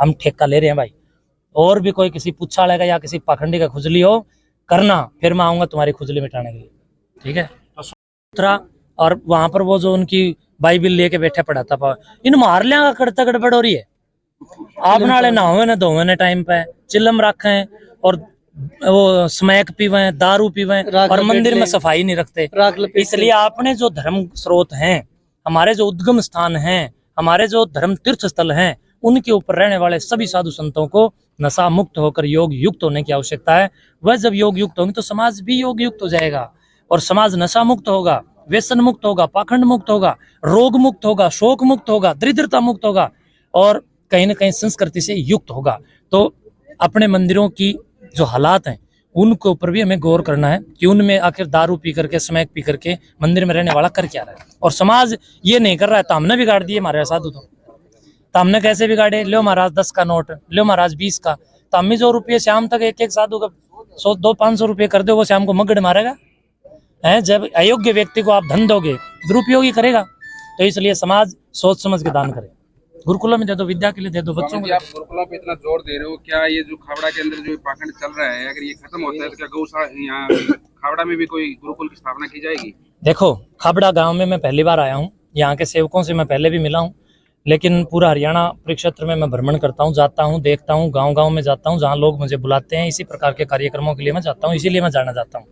हम ठेका ले रहे हैं भाई। और भी कोई किसी पुच्छा लेगा या किसी पाखंडी का खुजली हो करना, फिर मैं आऊंगा तुम्हारी खुजली मिटाने के लिए, ठीक है। और वहां पर वो जो उनकी बाइबिल लेके बैठे पड़ा था, इन मार लिया करता गड़बड़ हो रही है। आप नाले नहावे न धोवे न टाइम पे चिल्लम रखे और वो स्मैक पीवे, दारू पीवे और मंदिर में सफाई नहीं रखते। इसलिए आपने जो धर्म स्रोत हैं, हमारे जो उद्गम स्थान हैं, हमारे जो धर्म तीर्थ स्थल हैं, उनके ऊपर रहने वाले सभी साधु संतों को नशा मुक्त होकर योग युक्त होने की आवश्यकता है। वह जब योग युक्त होंगे तो समाज भी योग युक्त हो जाएगा और समाज नशा मुक्त होगा, व्यसन मुक्त होगा, पाखंड मुक्त होगा, रोग मुक्त होगा, शोक मुक्त होगा, दरिद्रता मुक्त होगा और कहीं ना कहीं संस्कृति से युक्त होगा। तो अपने मंदिरों की जो हालात हैं उनके ऊपर भी हमें गौर करना है कि उनमें आखिर दारू पी करके, स्मैक पी करके मंदिर में रहने वाला कर क्या रहा है। और समाज ये नहीं कर रहा है तो हमने बिगाड़ दिए हमारे साधु। तो हमने कैसे बिगाड़े? लो महाराज 10 का नोट, लो महाराज 20 का, तो हम जो रुपये शाम तक एक एक साधु का 100-200-500 रुपये कर दो, वो शाम को मगड़ मारेगा है। जब अयोग्य व्यक्ति को आप धन दोगे दुरुपयोगी करेगा। तो इसलिए समाज सोच समझ के दान करे। गुरुकुलों में दे दो, विद्या के लिए दे दो बच्चों को। आप गुरुकुलों पे इतना जोर दे रहे हो, क्या ये जो खावड़ा के अंदर जो पाखंड चल रहा है, अगर ये खत्म होता है तो क्या गौशाला यहाँ खावड़ा में भी कोई गुरुकुल की स्थापना की जाएगी? देखो, खावड़ा गांव में मैं पहली बार आया हूँ, यहाँ के सेवकों से मैं पहले भी मिला हूँ, लेकिन पूरा हरियाणा परिक्षेत्र में मैं भ्रमण करता हूँ, जाता हूँ, देखता हूँ, गांव-गांव में जाता हूँ, जहाँ लोग मुझे बुलाते हैं इसी प्रकार के कार्यक्रमों के लिए मैं जाता हूँ, इसीलिए मैं जाना चाहता हूँ।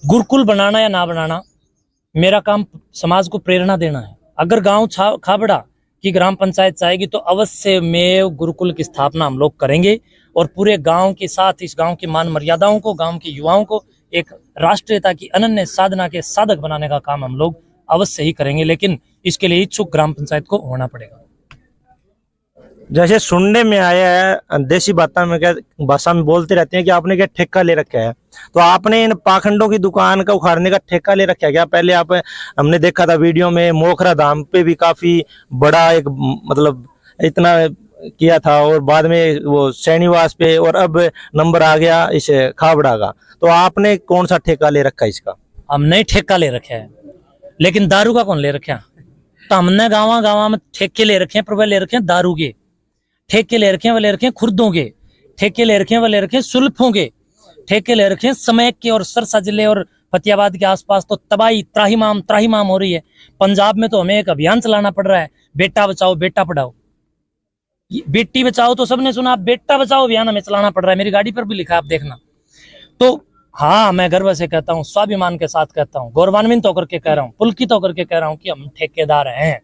गुरुकुल बनाना या ना बनाना, मेरा काम समाज को प्रेरणा देना है। अगर गांव खावड़ा की ग्राम पंचायत चाहेगी तो अवश्य में गुरुकुल की स्थापना हम लोग करेंगे और पूरे गांव के साथ इस गांव की मान मर्यादाओं को, गांव के युवाओं को एक राष्ट्रीयता की अनन्य साधना के साधक बनाने का काम हम लोग अवश्य ही करेंगे, लेकिन इसके लिए इच्छुक ग्राम पंचायत को होना पड़ेगा। जैसे सुनने में आया है, देसी भाषा में बोलते रहते हैं कि आपने क्या ठेका ले रखा है, तो आपने इन पाखंडों की दुकान का उखाड़ने का ठेका ले रखा है क्या? पहले हमने देखा था वीडियो में मोखरा धाम पे भी काफी बड़ा एक मतलब इतना किया था और बाद में वो सैनिवास पे और अब नंबर आ गया इस खावड़ा का, तो आपने कौन सा ठेका ले रखा है इसका? हमने ठेका ले रखा है, लेकिन दारू का कौन ले रखा? तो हमने गाँव में ठेके ले रखे हैं, पर वह ले रखे हैं दारू के ठेके ले रखे हैं, वो ले रखे हैं खुर्दों के ठेके ले रखे हैं, वो ले रखे हैं सुल्फों के ठेके ले रखे हैं, स्मैक के और सरसा जिले और फतेहाबाद के आसपास तो तबाही त्राहिमाम हो रही है। पंजाब में तो हमें एक अभियान चलाना पड़ रहा है, बेटा बचाओ बेटा पढ़ाओ। बेटी बचाओ तो सबने सुना, बेटा बचाओ अभियान हमें चलाना पड़ रहा है, मेरी गाड़ी पर भी लिखा है, आप देखना। तो हाँ, मैं गर्व से कहता हूँ, स्वाभिमान के साथ कहता हूँ, गौरवान्वित होकर के कह रहा हूँ, पुलकित होकर के कह रहा हूँ कि हम ठेकेदार हैं।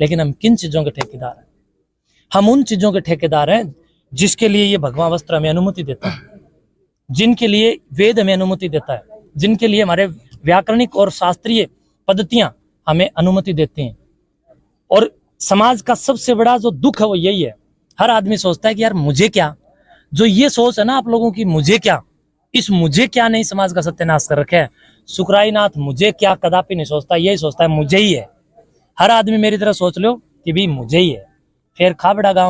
लेकिन हम किन चीजों के ठेकेदार हैं? हम उन चीजों के ठेकेदार हैं जिसके लिए ये भगवान वस्त्र हमें अनुमति देता है, जिनके लिए वेद हमें अनुमति देता है, जिनके लिए हमारे व्याकरणिक और शास्त्रीय पद्धतियां हमें अनुमति देती हैं। और समाज का सबसे बड़ा जो दुख है वो यही है, हर आदमी सोचता है कि यार मुझे क्या। जो ये सोच है ना आप लोगों की, मुझे क्या, इस मुझे क्या नहीं समाज का सत्यानाश कर रखे है। सुखराईनाथ मुझे क्या कदापि नहीं सोचता, यही सोचता है मुझे ही है। हर आदमी मेरी तरह सोच लो कि भी मुझे ही है। फिर खावड़ा गांव